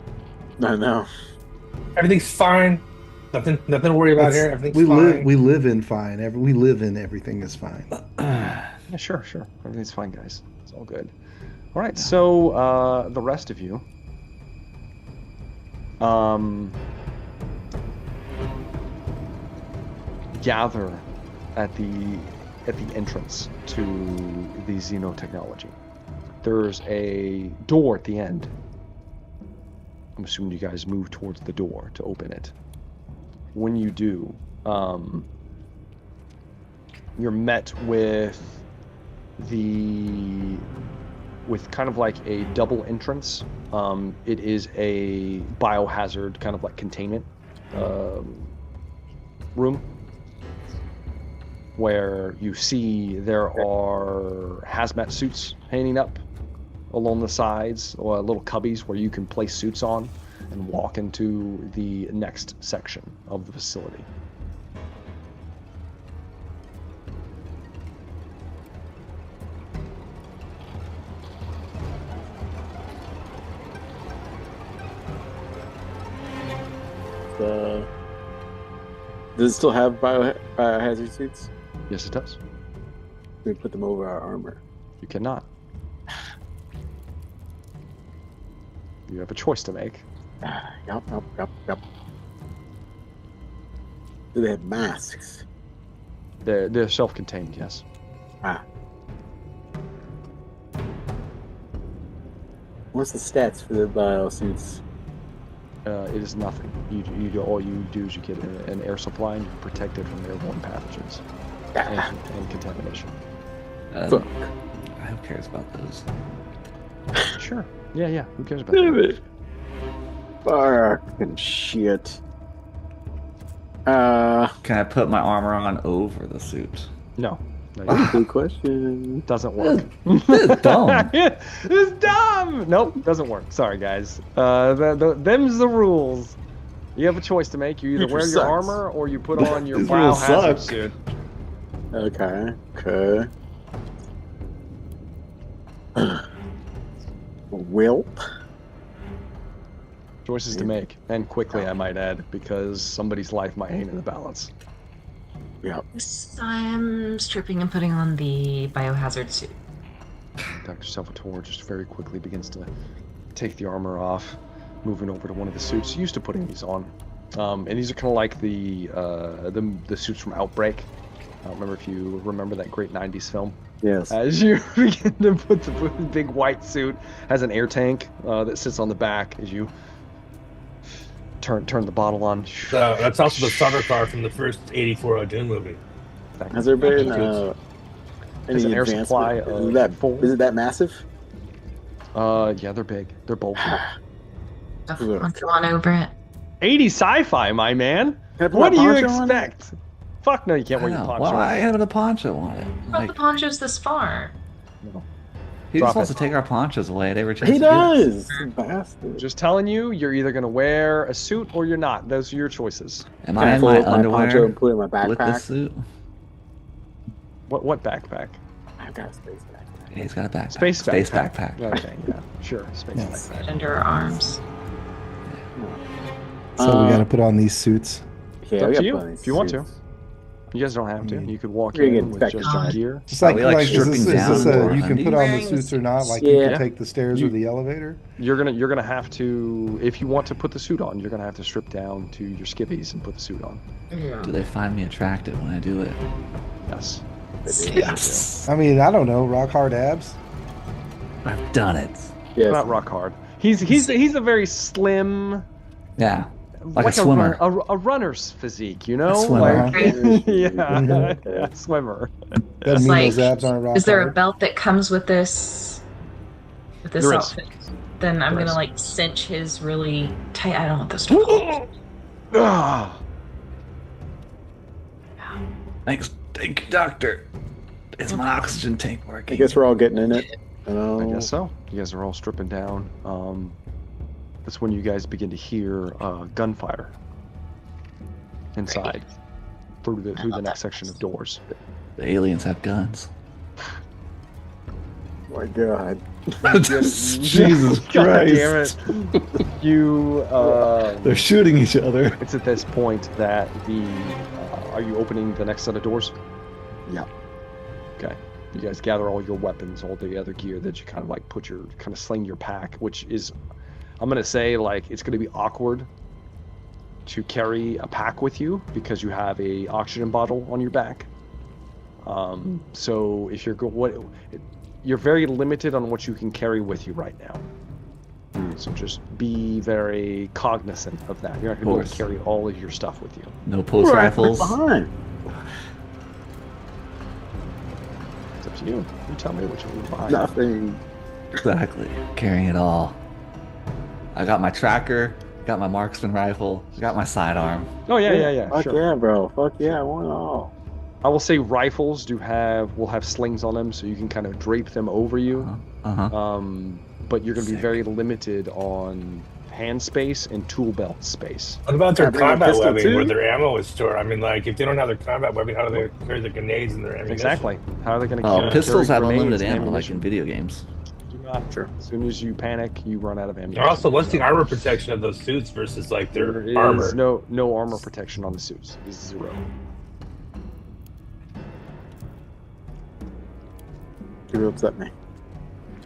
I know. Everything's fine. Nothing to worry about here. Everything's we fine. we live in fine. We live in everything is fine. yeah, sure. Everything's fine, guys. It's all good. All right, so the rest of you, gather at the entrance to the xenotechnology. There's a door at the end. I'm assuming you guys move towards the door to open it. When you do, you're met with kind of like a double entrance. It is a biohazard kind of like containment room, where you see there are hazmat suits hanging up along the sides, or little cubbies where you can place suits on and walk into the next section of the facility. Does it still have biohazard suits? Yes, it does. We put them over our armor. You cannot. You have a choice to make. Yup. Do they have masks? They're self-contained, yes. What's the stats for the bio suits? It is nothing. All you do is you get an air supply and you're protected from airborne pathogens and contamination. Fuck. Who cares about those? Sure. Yeah. Who cares about Damn that? it. Fucking shit. Can I put my armor on over the suit? No. Good question. Doesn't work. It's dumb. It's dumb. Nope, doesn't work. Sorry, guys. Them's the rules. You have a choice to make. You either Future wear your sucks. armor or you put on your These rules biohazard suck. suit. Okay. Wilp. Choices to make, and quickly, I might add, because somebody's life might hang in the balance. Yep. I'm stripping and putting on the biohazard suit. Dr. Salvatore just very quickly begins to take the armor off, moving over to one of the suits. Used to putting these on, and these are kind of like the suits from Outbreak. I don't remember if you remember that great '90s film. Yes. As you begin to put the big white suit, has an air tank that sits on the back. As you turn the bottle on. That's also the starter car from the first '84 Dune movie. Has there been There's any an air advancement? supply of Is that 4. is it that massive? Yeah, they're big. They're bulky. I'll go on over it. 80 sci-fi, my man. Can I put What my do you poncho on it? expect? Fuck no, you can't wear your poncho. Why have a poncho on it? Brought Like, the ponchos this far. he Drop just wants it. to take our ponchos away at every chance. He he gets. does. Bastard. Just telling you, you're either gonna wear a suit or you're not. Those are your choices. Am Can I I in fold my up my poncho underwear and put it in my with this backpack? suit? What backpack? I've got a space backpack. Yeah, he's got a backpack. Space backpack. backpack. Okay, yeah, sure, space Yes. backpack. Under our arms. So we got to put on these suits. Yeah, up we to got you, plenty of if you want to. suits. You guys don't have to. You could walk You're gonna in get with infected. just your gear. Just like, we, like, is this, stripping is this down a, or you can put on the wearing suits or not? Like Yeah. you can take the stairs You- or the elevator? You're gonna have to, if you want to put the suit on, you're gonna have to strip down to your skivvies and put the suit on. Do they find me attractive when I do it? Yes. Yes. I mean, I don't know. Rock hard abs. I've done it. Yes. Not rock hard. He's a very slim, Yeah. Like a swimmer. a runner's physique, you know? A swimmer. Like, yeah, swimmer. Doesn't mean Like, those abs aren't rock Is there a hard. belt that comes with this There is. outfit? Then I'm Gross. gonna like cinch his really tight. I don't know what this is called. Ah, Thank you, doctor. Is my oxygen tank I working? guess we're all getting in it. I guess so. You guys are all stripping down. That's when you guys begin to hear gunfire inside through the next section of doors. The aliens have guns. Oh my God. Jesus God Christ. damn it! You. They're shooting each other. It's at this point that the. Are you opening the next set of doors? Yeah. Okay. You guys gather all your weapons, all the other gear that you kind of like put your kind of sling your pack, which is, I'm gonna say like it's gonna be awkward to carry a pack with you because you have a oxygen bottle on your back. So if you're very limited on what you can carry with you right now. So just be very cognizant of that. You're not gonna be able to course. carry all of your stuff with you. No pulse rifles. Behind. It's up to you. You tell me what you leave behind. Nothing. Exactly. Carrying it all. I got my tracker. Got my marksman rifle. Got my sidearm. Oh yeah, Fuck sure. yeah, bro. Fuck yeah, I want it all. I will say rifles will have slings on them, so you can kind of drape them over you. But you're going to be Sick. very limited on hand space and tool belt space. What about their Can I bring a combat pistol webbing too? where their ammo is stored? I mean, like, if they don't have their combat webbing, how do they carry their grenades and their ammunition? Exactly. How are they going to Oh, carry pistols have grenades unlimited and ammo, like in ammunition? video games. Do not. Sure. As soon as you panic, you run out of ammunition. And also, what's the armor protection of those suits versus like There their is armor? no armor protection on the suits. It's 0. You upset me.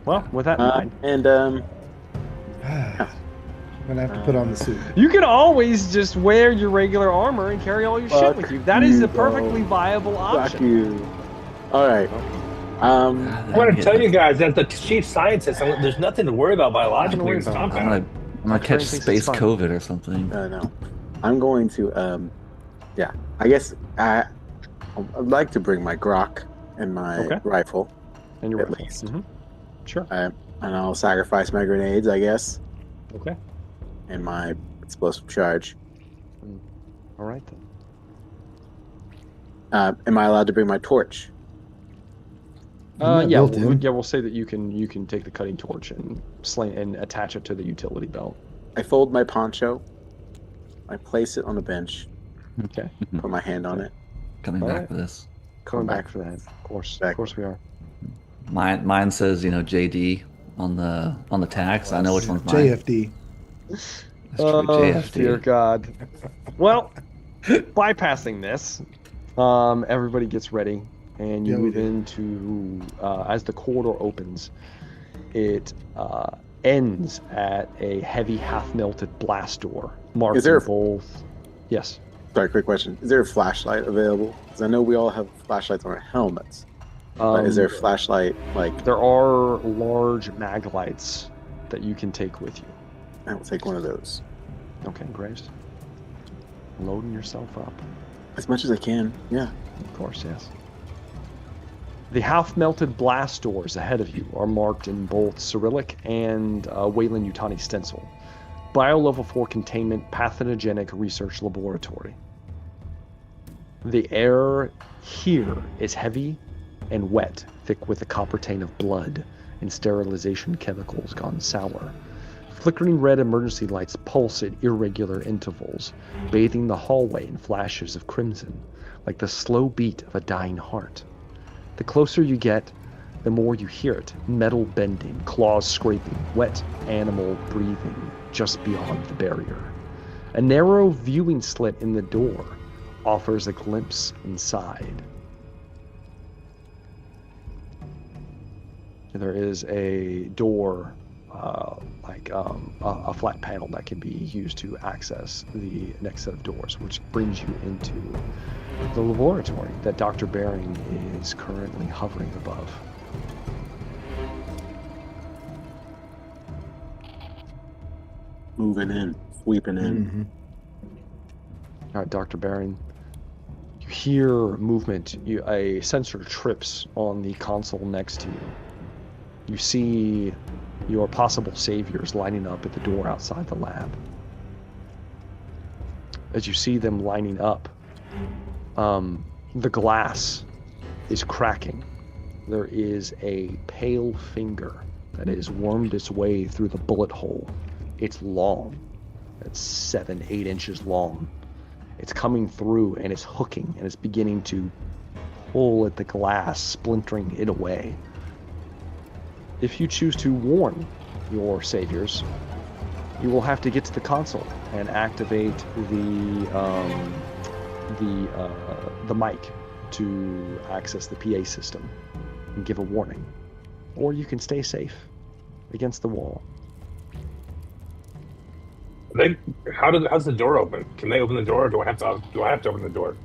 Well, with that in mind, And I'm gonna have to put on the suit. you can always just wear your regular armor and carry all your shit Fuck with you. That is you, a perfectly bro. viable fuck option. you. All right. I want to tell you guys, as the chief scientist, there's nothing to worry about biologically worry in this about it. compound. I'm gonna catch thinks it's space fun. COVID or something. No. I'm going to yeah. I guess I'd like to bring my Grok and my Okay. rifle, And your At rifle. least. Mhm. Sure. and I'll sacrifice my grenades, I guess, Okay. and my explosive charge. All right then. Am I allowed to bring my torch? Yeah, built in. we'll say that you can take the cutting torch and sling and attach it to the utility belt. I fold my poncho. I place it on the bench. Okay. Put my hand on it. Coming All back right. for this. Coming back for that. Of course. Back. Of course we are. Mine says, JD on the tags. I know which one's mine. JFD. That's true, JFD. Dear God. Well, bypassing this, everybody gets ready, and you Yeah, we move do. into as the corridor opens. It ends at a heavy half-melted blast door marked Is there in a- both. Yes. Sorry, quick question. Is there a flashlight available? Because I know we all have flashlights on our helmets. But is there a flashlight, like, There are large mag lights that you can take with you. I will take one of those. Okay, Graves. Loading yourself up. As much as I can, yeah. Of course, yes. The half-melted blast doors ahead of you are marked in both Cyrillic and Wayland Yutani stencil. Bio-level 4 containment pathogenic research laboratory. The air here is heavy and wet, thick with a copper taint of blood and sterilization chemicals gone sour. Flickering red emergency lights pulse at irregular intervals, bathing the hallway in flashes of crimson, like the slow beat of a dying heart. The closer you get, the more you hear it, metal bending, claws scraping, wet animal breathing just beyond the barrier. A narrow viewing slit in the door offers a glimpse inside. There is a door, a flat panel that can be used to access the next set of doors, which brings you into the laboratory that Dr. Bering is currently hovering above. Moving in, sweeping in. Mhm. All right, Dr. Bering, you hear movement. A sensor trips on the console next to you. You see your possible saviors lining up at the door outside the lab. As you see them lining up, the glass is cracking. There is a pale finger that has wormed its way through the bullet hole. It's long. It's 7-8 inches long. It's coming through and it's hooking and it's beginning to pull at the glass, splintering it away. If you choose to warn your saviors, you will have to get to the console and activate the mic to access the PA system and give a warning. Or you can stay safe against the wall. How's the door open? Can they open the door, or do I have to open the door?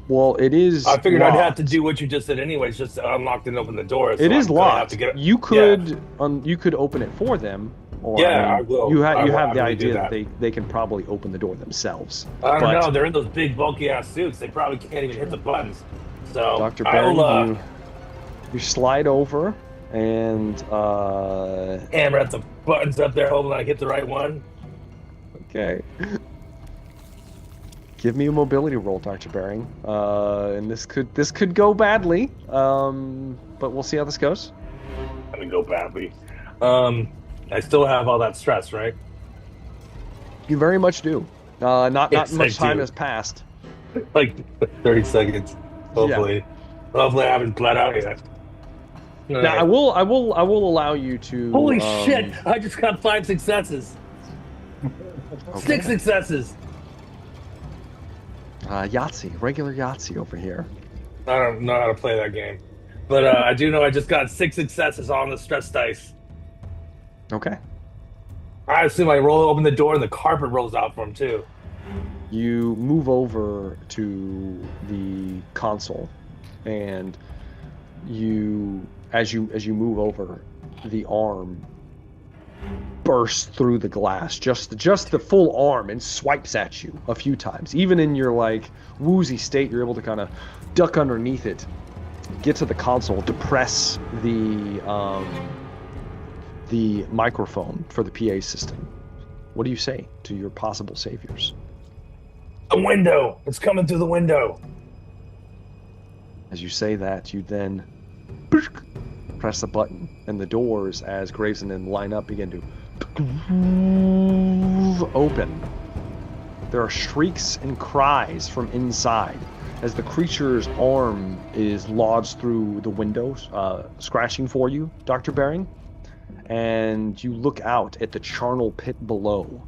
Well, it is. I figured locked. I'd have to do what you just said anyways, just to unlock and open the door. So It is I'm gonna have locked. to get it. You could you could open it for them. Or, Yeah, I will. You I will have the happily do idea that that. they can probably open the door themselves. I don't But- know. They're in those big bulky ass suits. They probably can't even hit the buttons. So Dr. Barry, I'll you slide over and hammer at the buttons up there, hoping I hit the right one. okay. Give me a mobility roll, Dr. Baring. And this could go badly. But we'll see how this goes. Gonna go badly. I still have all that stress, right? You very much do. Not Yes, I much time do. has passed. Like 30 seconds. Hopefully. Hopefully I haven't bled out yet. Now I will allow you to. Holy shit! I just got 5 successes. Okay. 6 successes. Yahtzee, regular Yahtzee over here. I don't know how to play that game. But I do know I just got 6 successes on the stress dice. Okay. I assume I open the door and the carpet rolls out for him too. You move over to the console, and as you move over, the arm bursts through the glass, just the full arm, and swipes at you a few times. Even in your like woozy state, you're able to kind of duck underneath it, get to the console, depress the microphone for the PA system. What do you say to your possible saviors? The window! It's coming through the window! As you say that, you then press the button, and the doors, as Graves and them line up, begin to open. There are shrieks and cries from inside as the creature's arm is lodged through the windows, scratching for you, Dr. Baring. And you look out at the charnel pit below.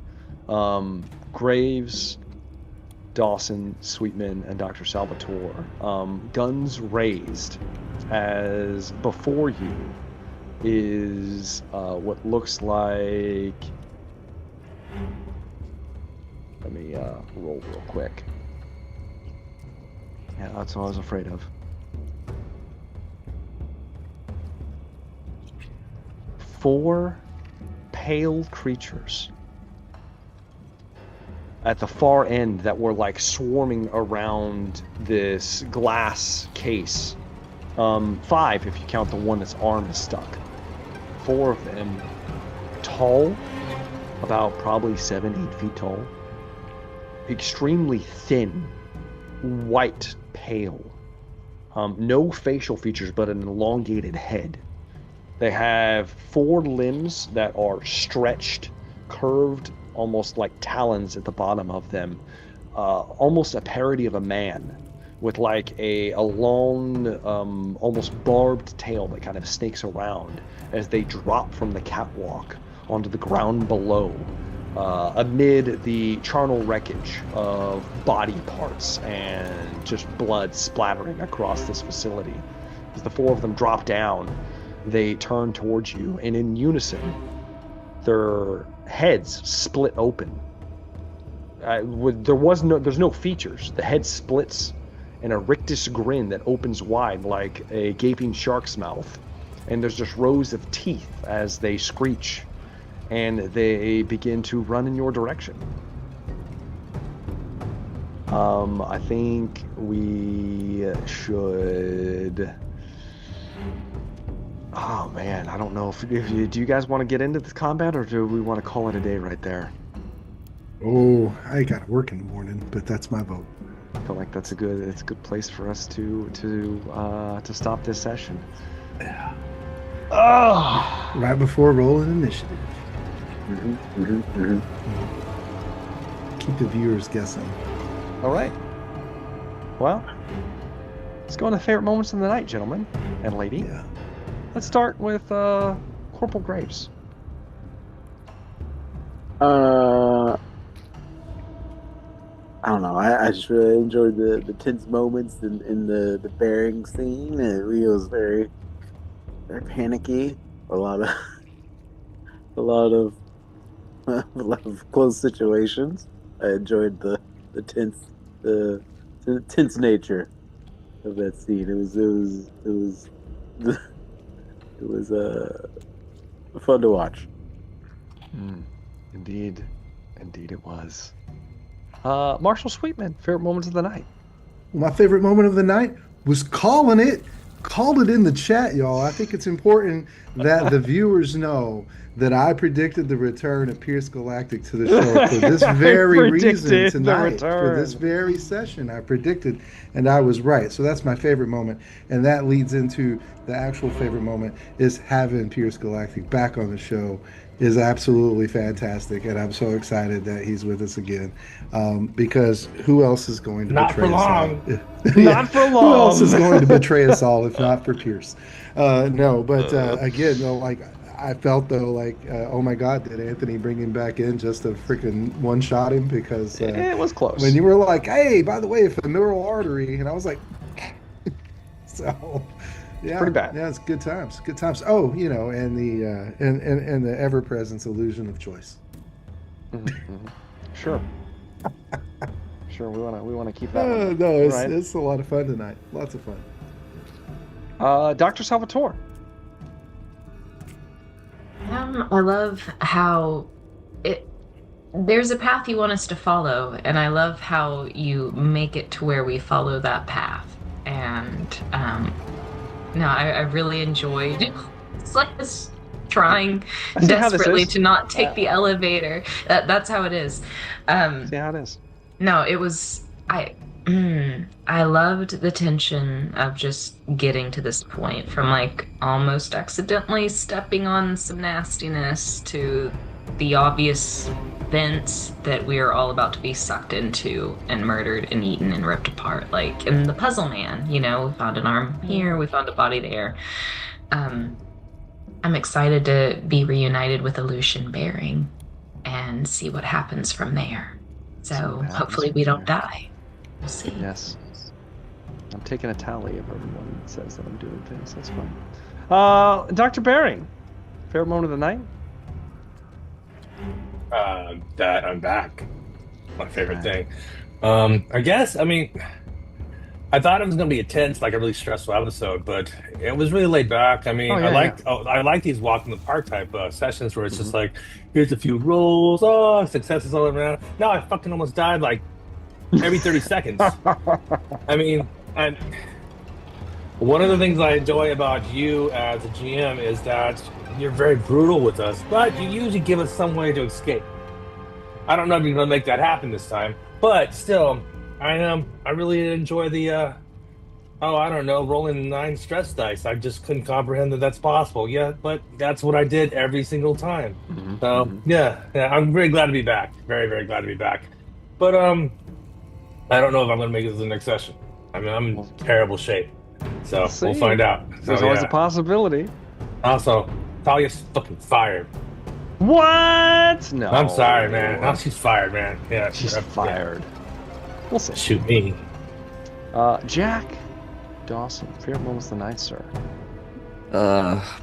Graves, Dawson, Sweetman, and Dr. Salvatore, guns raised, as before you is what looks like... Let me roll real quick. Yeah, that's what I was afraid of. 4 pale creatures at the far end that were like swarming around this glass case. 5 if you count the one that's arm is stuck. 4 of them tall, about probably 7-8 feet tall, extremely thin, white, pale, no facial features but an elongated head. They have 4 limbs that are stretched, curved, almost like talons at the bottom of them. Almost a parody of a man, with like a long, almost barbed tail that kind of snakes around as they drop from the catwalk onto the ground below, amid the charnel wreckage of body parts and just blood splattering across this facility. As the 4 of them drop down, they turn towards you, and in unison, their heads split open. There's no features. The head splits in a rictus grin that opens wide like a gaping shark's mouth, and there's just rows of teeth as they screech, and they begin to run in your direction. I think we should Oh man, I don't know if do you guys want to get into this combat or do we want to call it a day right there? Oh, I got to work in the morning, but that's my vote. I feel like it's a good place for us to stop this session. Yeah. Oh, Right before rolling initiative. Keep the viewers guessing. all right. Well, let's go on to favorite moments of the night, gentlemen and lady. Yeah. Let's start with Corporal Graves. I don't know. I just really enjoyed the tense moments in the bearing scene. It was very very panicky. A lot of a lot of a lot of close situations. I enjoyed the tense nature of that scene. It was fun to watch. Indeed it was. Marshall Sweetman, favorite moments of the night. My favorite moment of the night was calling it. Called it in the chat, y'all. I think it's important that the viewers know that I predicted the return of Pierce Galactic to the show for this very reason tonight. For this very session, I predicted, and I was right. So that's my favorite moment, and that leads into the actual favorite moment is having Pierce Galactic back on the show. Is absolutely fantastic, and I'm so excited that he's with us again. Because who else is going to betray us all? Not for long. Who else is going to betray us all if not for Pierce? No, but again, like I felt though, like oh my God, did Anthony bring him back in just to freaking one-shot him? Because it was close. When you were like, hey, by the way, for the neural artery, and I was like, so. Yeah, pretty bad. Yeah, it's good times. Good times. Oh, you know, and the ever-present illusion of choice. Sure. Sure. We wanna keep that. One no, right? It's a lot of fun tonight. Lots of fun. Dr. Salvatore. I love how there's a path you want us to follow, and I love how you make it to where we follow that path. And no, I really enjoyed. It's like this trying desperately to not take the elevator. That's how it is. See how it is. No, it was. I loved the tension of just getting to this point, from like almost accidentally stepping on some nastiness to the obvious vents that we are all about to be sucked into and murdered and eaten and ripped apart. Like in the Puzzle Man, you know, we found an arm here, we found a body there. I'm excited to be reunited with Aleutian Bearing and see what happens from there. So hopefully we don't die. We'll see. Yes. I'm taking a tally of everyone that says that I'm doing things. That's fine. Dr. Bearing, favorite moment of the night? That I'm back. My favorite thing. I guess, I mean, I thought it was going to be a tense, like a really stressful episode, but it was really laid back. I mean, I like these walk in the park type sessions where it's just like, here's a few rolls, successes all around. Now I fucking almost died like every 30 seconds. I mean, and one of the things I enjoy about you as a GM is that you're very brutal with us, but you usually give us some way to escape. I don't know if you're going to make that happen this time, but still, I really enjoy the, rolling 9 stress dice. I just couldn't comprehend that that's possible. Yeah, but that's what I did every single time. Yeah, I'm very glad to be back. Very, very glad to be back. But, I don't know if I'm going to make it to the next session. I mean, I'm in terrible shape. So we'll find out. There's always a possibility. Also, Talia's fucking fired. What? No. I'm sorry, man. Oh, she's fired, man. Yeah, she's fired. We'll see. Shoot me. Jack Dawson, favorite moments of the night, sir?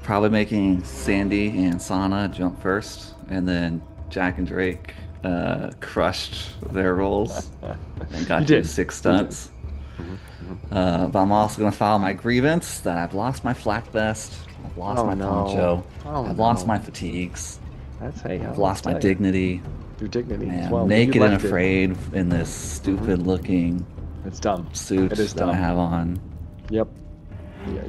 Probably making Sandy and Sana jump first, and then Jack and Drake crushed their rolls and got to 6 stunts. But I'm also going to file my grievance that I've lost my flak vest, I've lost my poncho, I've lost my fatigues, I've lost my dignity. Your dignity Man, as well. Naked and afraid in this stupid looking it's dumb suit it is that dumb. I have on. Yep.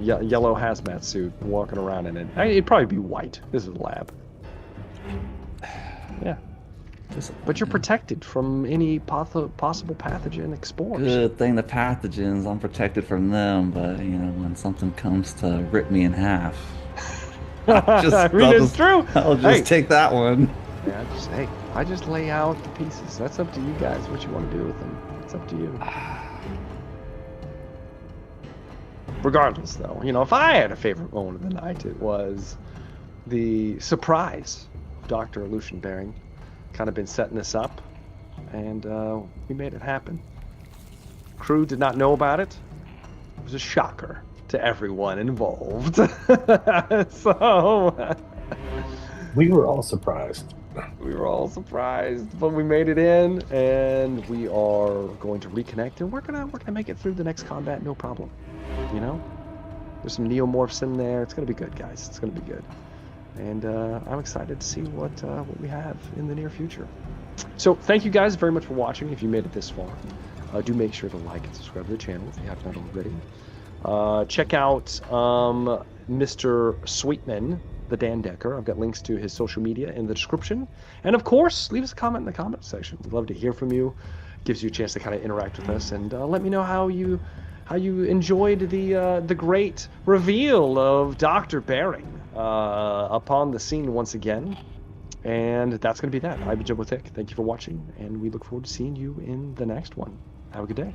yellow hazmat suit walking around in it. It'd probably be white. This is a lab. Yeah. But you're protected from any possible pathogenic spores. Good thing the pathogens, I'm protected from them, but when something comes to rip me in half, it's true. I'll just take that one. Yeah, I just lay out the pieces. That's up to you guys what you want to do with them. It's up to you. Regardless, though, if I had a favorite moment of the night, it was the surprise of Dr. Lucian Bering. Kind of been setting this up, and we made it happen. Crew did not know about it. It was a shocker to everyone involved. So we were all surprised. We were all surprised, but we made it in, and we are going to reconnect, and we're gonna make it through the next combat, no problem. There's some neomorphs in there. It's gonna be good, guys. It's gonna be good. And I'm excited to see what we have in the near future. So thank you guys very much for watching. If you made it this far, do make sure to like and subscribe to the channel if you have not already. Check out Mr. Sweetman, the Dan Decker. I've got links to his social media in the description. And of course, leave us a comment in the comment section. We'd love to hear from you. Gives you a chance to kind of interact with us, and let me know how you enjoyed the great reveal of Dr. Bering upon the scene once again. And that's going to be that. I've been Jumbo Thick. Thank you for watching, and we look forward to seeing you in the next one. Have a good day.